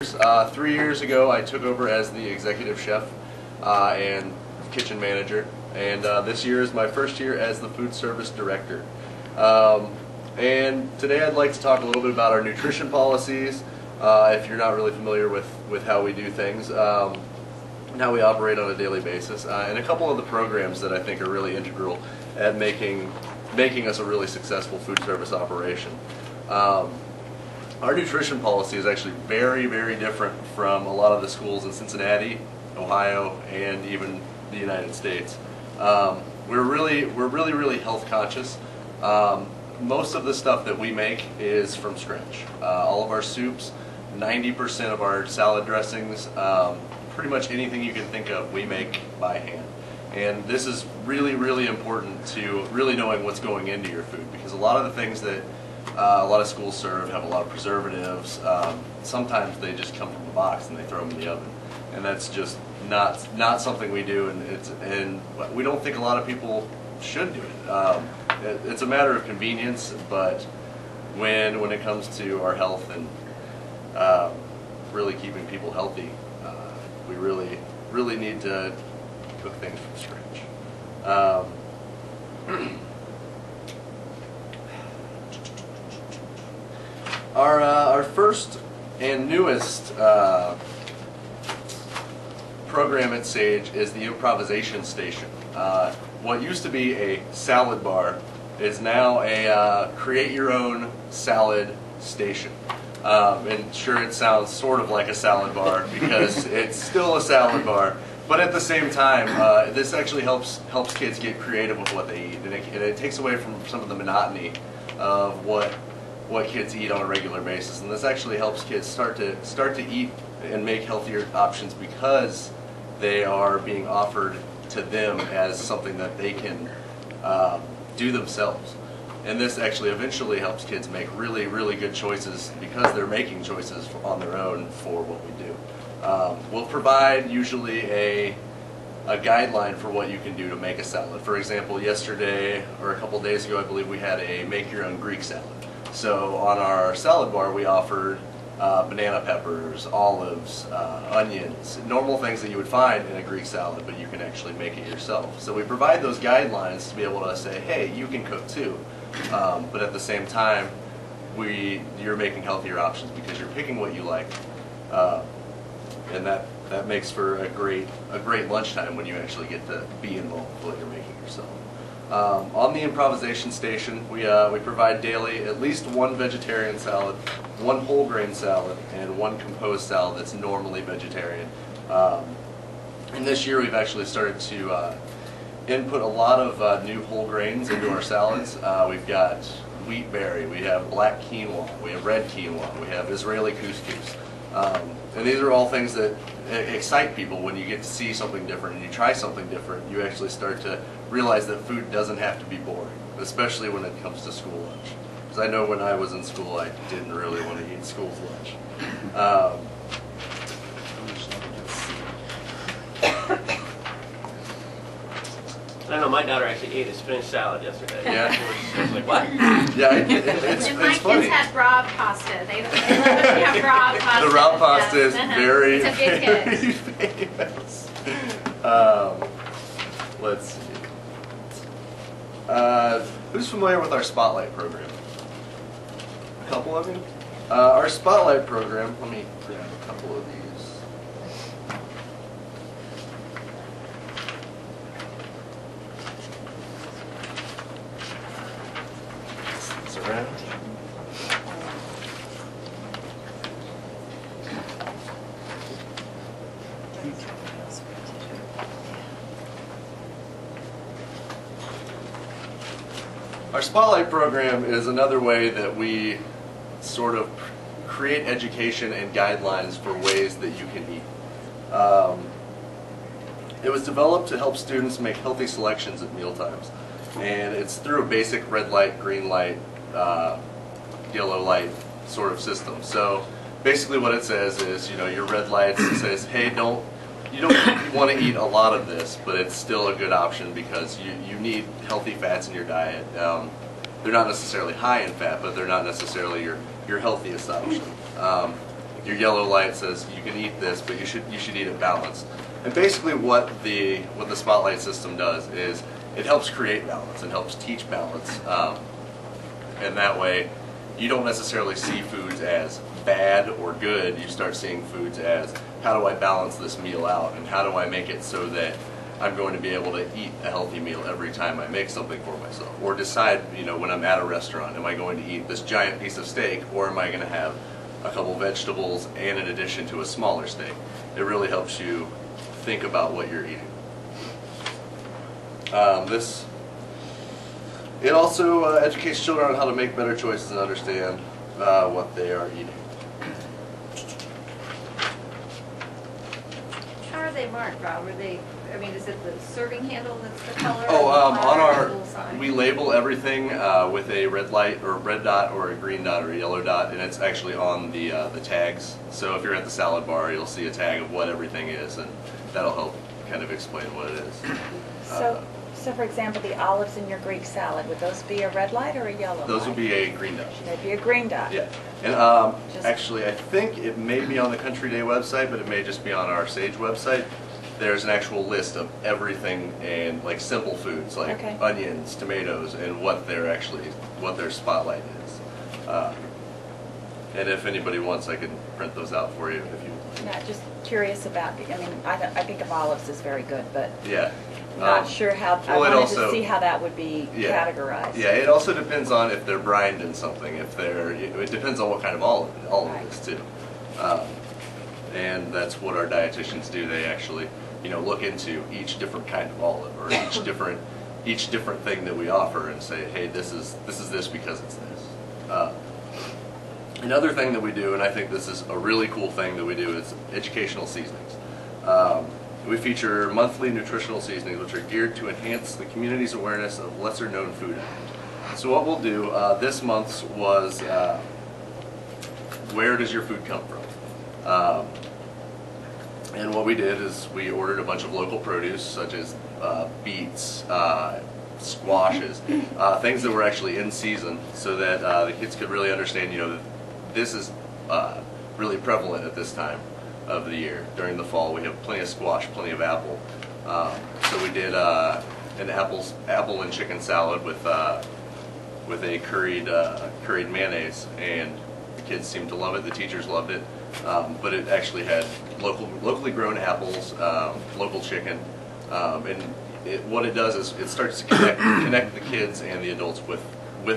3 years ago, I took over as the executive chef and kitchen manager, and this year is my first year as the food service director. And today I'd like to talk a little bit about our nutrition policies, if you're not really familiar with how we do things, and how we operate on a daily basis, and a couple of the programs that I think are really integral at making us a really successful food service operation. Our nutrition policy is actually very, very different from a lot of the schools in Cincinnati, Ohio, and even the United States. We're really health conscious. Most of the stuff that we make is from scratch. All of our soups, 90% of our salad dressings, pretty much anything you can think of, we make by hand. And this is really important to really knowing what's going into your food, because a lot of the things that a lot of schools serve have a lot of preservatives. Sometimes they just come from a box and they throw them in the oven, and that's just not something we do, and we don't think a lot of people should do it. It's a matter of convenience, but when it comes to our health and really keeping people healthy, we really need to cook things from scratch. Our first and newest program at Sage is the improvisation station. What used to be a salad bar is now a create your own salad station. And sure, it sounds sort of like a salad bar because it's still a salad bar, but at the same time, this actually helps kids get creative with what they eat, and it takes away from some of the monotony of what kids eat on a regular basis, and this actually helps kids start to eat and make healthier options because they are being offered to them as something that they can do themselves. And this actually eventually helps kids make really good choices because they're making choices on their own for what we do. We'll provide usually a guideline for what you can do to make a salad. For example, yesterday or a couple days ago, I believe we had a make your own Greek salad. So on our salad bar, we offered banana peppers, olives, onions, normal things that you would find in a Greek salad, but you can actually make it yourself. So we provide those guidelines to be able to say, hey, you can cook too. But at the same time, you're making healthier options because you're picking what you like. And that makes for a great lunchtime when you actually get to be involved with what you're making yourself. On the improvisation station, we provide daily at least one vegetarian salad, one whole grain salad, and one composed salad that's normally vegetarian. And this year we've actually started to input a lot of new whole grains into our salads. We've got wheat berry, we have black quinoa, we have red quinoa, we have Israeli couscous. And these are all things that excite people when you get to see something different and you try something different. You actually start to realize that food doesn't have to be boring, especially when it comes to school lunch. Because I know when I was in school, I didn't really want to eat school's lunch. I know my daughter actually ate a spinach salad yesterday. Yeah. I was like, what? Yeah, it's and my funny. kids had raw pasta. They love to have raw pasta. The raw pasta is very, it's a big hit. famous. Let's see. Who's familiar with our Spotlight program? A couple of you? Our Spotlight program, let me grab a couple of these. Around. Our Spotlight program is another way that we sort of create education and guidelines for ways that you can eat. It was developed to help students make healthy selections at mealtimes, and it's through a basic red light, green light, yellow light sort of system. So basically what it says is, your red lights, it says, hey, you don't want to eat a lot of this, but it's still a good option because you need healthy fats in your diet. They're not necessarily high in fat, but they're not necessarily your healthiest option. Your yellow light says you can eat this, but you should eat it balanced. And basically, what the Spotlight system does is it helps create balance and helps teach balance. And that way, you don't necessarily see foods as bad or good. You start seeing foods as, how do I balance this meal out, and how do I make it so that I'm going to be able to eat a healthy meal every time I make something for myself, or decide, when I'm at a restaurant, am I going to eat this giant piece of steak, or am I going to have a couple vegetables and in addition to a smaller steak? It really helps you think about what you're eating. It also educates children on how to make better choices and understand what they are eating. How are they marked, Rob? Is it the serving handle that's the color? We label everything with a red light or a red dot or a green dot or a yellow dot, and it's actually on the tags. So if you're at the salad bar, you'll see a tag of what everything is, and that'll help kind of explain what it is. So for example, the olives in your Greek salad, would those be a red light or a yellow light? Those would be a green dot. They'd be a green dot. Yeah. And actually, I think it may be on the Country Day website, but it may just be on our Sage website. There's an actual list of everything, and like simple foods like onions, tomatoes, and what their spotlight is. And if anybody wants, I can print those out for you if you. Yeah, just curious about. I think of olives as very good, but yeah. Not sure how. I wanted to see how that would be categorized. Yeah, it also depends on if they're brined in something. It depends on what kind of olive it is too. And that's what our dietitians do. They actually, look into each different kind of olive or each different thing that we offer and say, hey, this is this because it's this. Another thing that we do, and I think this is a really cool thing that we do, is educational seasonings. We feature monthly nutritional seasonings which are geared to enhance the community's awareness of lesser-known food items. So what we'll do, this month's was, where does your food come from? And what we did is we ordered a bunch of local produce, such as beets, squashes, things that were actually in season, so that the kids could really understand, that this is really prevalent at this time of the year. During the fall, we have plenty of squash, plenty of apple. So we did an apple and chicken salad with a curried mayonnaise, and the kids seemed to love it. The teachers loved it, but it actually had locally grown apples, local chicken, and what it does is it starts to connect the kids and the adults with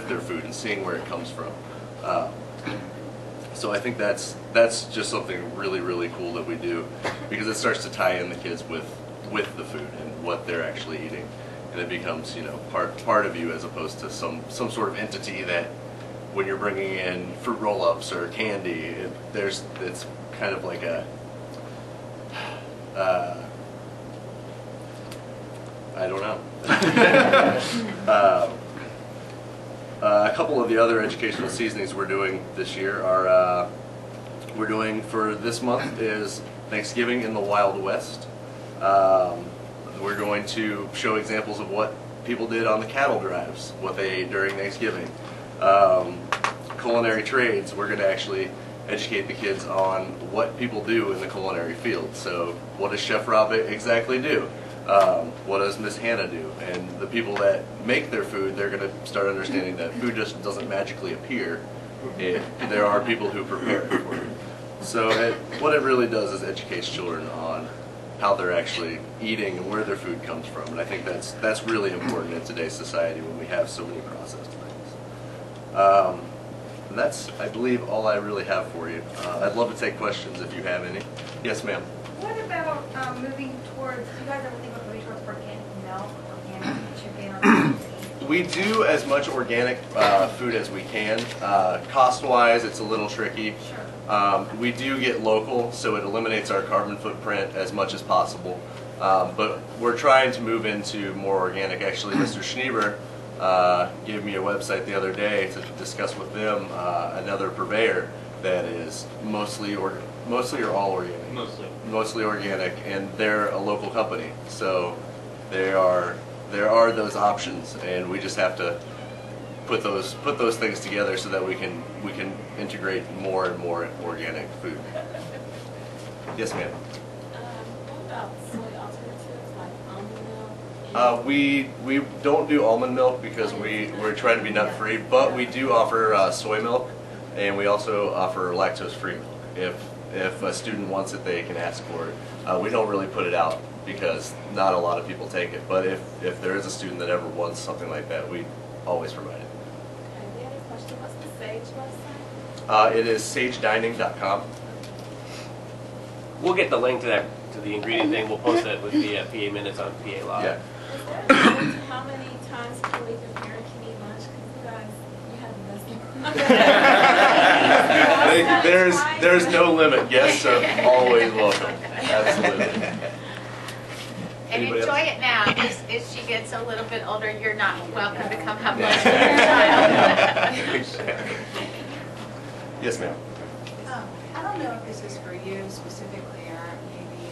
their food and seeing where it comes from. So I think that's just something really, really cool that we do, because it starts to tie in the kids with the food and what they're actually eating, and it becomes part of you as opposed to some sort of entity that when you're bringing in fruit roll-ups or candy, it's kind of like a I don't know. A couple of the other educational seasonings we're doing this year are, we're doing for this month is Thanksgiving in the Wild West. We're going to show examples of what people did on the cattle drives, what they ate during Thanksgiving. Culinary trades, we're going to actually educate the kids on what people do in the culinary field. So what does Chef Rob exactly do? What does Miss Hannah do? And the people that make their food, they're going to start understanding that food just doesn't magically appear. There are people who prepare it for you. So what it really does is educates children on how they're actually eating and where their food comes from. And I think that's really important in today's society when we have so many processed things. And that's, I believe, all I really have for you. I'd love to take questions if you have any. Yes, ma'am. What about moving towards, do you guys ever think of moving towards organic milk, organic chicken, or We do as much organic food as we can. Cost-wise, it's a little tricky. Sure. We do get local, so it eliminates our carbon footprint as much as possible. But we're trying to move into more organic. Actually, Mr. Schneeber gave me a website the other day to discuss with them another purveyor that is mostly or all organic. Mostly organic, and they're a local company, so there are those options, and we just have to put those things together so that we can integrate more and more organic food. Yes, ma'am. What about soy alternatives like almond milk? We don't do almond milk because we're trying to be nut free, but we do offer soy milk, and we also offer lactose free milk. If a student wants it, they can ask for it. We don't really put it out because not a lot of people take it, but if there is a student that ever wants something like that, we always provide it. Okay, the other question, what's the SAGE website? It is sagedining.com. We'll get the link to the ingredient thing. We'll post it with the PA minutes on PA Live. Yeah. Is there a limit to how many times per week a parent can eat lunch? Because you have the best. There's no limit. Guests are always welcome. Absolutely. And Anybody enjoy else? it now. If she gets a little bit older, you're not welcome to come have lunch with your child. Yes, ma'am. I don't know if this is for you specifically or maybe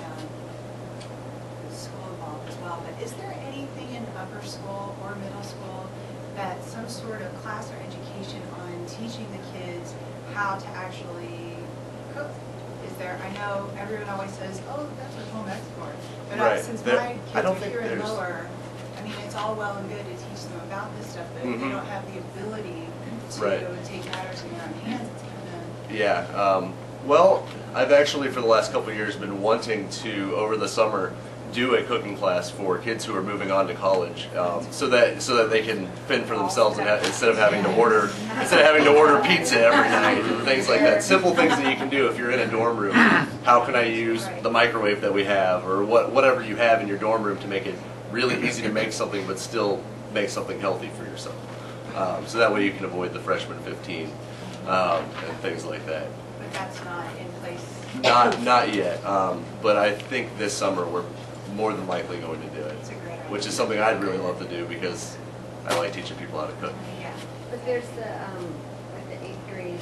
the school involved as well, but is there anything in upper school or middle school that some sort of class or education on teaching the kids how to actually cook? Is there, I know everyone always says, oh, that's what home ec's for. But Right. since There- my I kids don't are think here in there's- lower, I mean, it's all well and good to teach them about this stuff, but if they Mhm. don't have the ability to Right. take matters in their own hands, it's kind of. Yeah. Well, I've actually for the last couple of years been wanting to over the summer do a cooking class for kids who are moving on to college, so that they can fend for themselves and instead of having to order pizza every night and things like that. Simple things that you can do if you're in a dorm room. How can I use the microwave that we have, or whatever you have in your dorm room to make it really easy to make something, but still make something healthy for yourself. So that way you can avoid the freshman 15 and things like that. But that's not in place. Not yet, but I think this summer we're more than likely going to do it, It's a great idea. which is something I'd really love to do because I like teaching people how to cook. Yeah. But there's like the 8th grade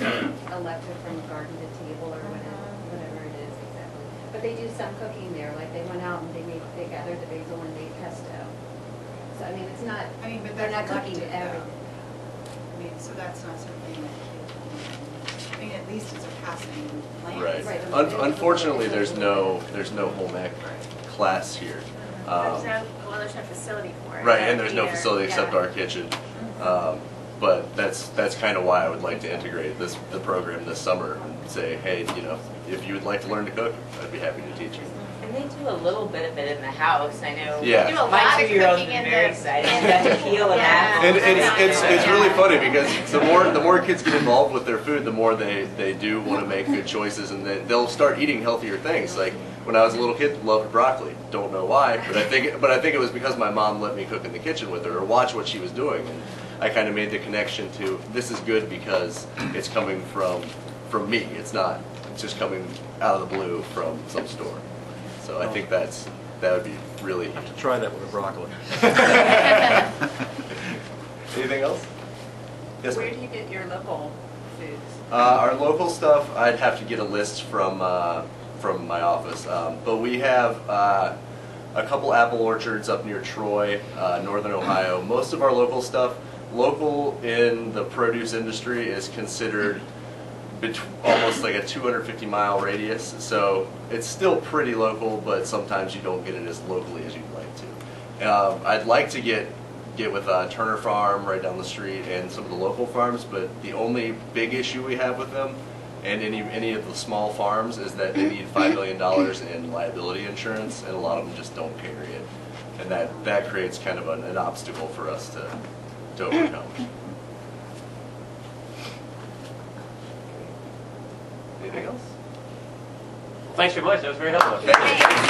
elective from garden to table or whatever it is exactly. But they do some cooking there, like they went out and they gathered the basil and made pesto. So I mean, it's not, I mean, but they're not that's cooking elective, though. everything. I mean, so that's not something that kids, I mean, at least it's a passing glance. Right. Right. Unfortunately, there's no home ec class here. There's there's no facility for it. Right, and there's no either. facility except Yeah. our kitchen. But that's kind of why I would like to integrate the program this summer and say, hey, if you would like to learn to cook, I'd be happy to teach you. And they do a little bit of it in the house. I know. Yeah. We do a My lot of 2-year-old's cooking been in very the. excited. He got to peel an Yeah. apple. And it's really Yeah. funny because the more kids get involved with their food, the more they do want to make good choices, and they'll start eating healthier things. Like when I was a little kid, loved broccoli. Don't know why, but I think it was because my mom let me cook in the kitchen with her or watch what she was doing, and I kind of made the connection to this is good because it's coming from me. It's just coming out of the blue from some store. So I think that would be really. Have to try that with a broccoli. Anything else? Yes, Where ma'am. do you get your local foods? Our local stuff, I'd have to get a list from my office, but we have a couple apple orchards up near Troy, northern Ohio. Most of our local stuff, local in the produce industry, is considered almost like a 250-mile radius, so it's still pretty local, but sometimes you don't get it as locally as you'd like to. I'd like to get with Turner Farm right down the street and some of the local farms, but the only big issue we have with them and any of the small farms is that they need $5 million in liability insurance, and a lot of them just don't carry it, and that creates kind of an obstacle for us to overcome. Anything else? Thanks very much. That was very helpful. Thank you.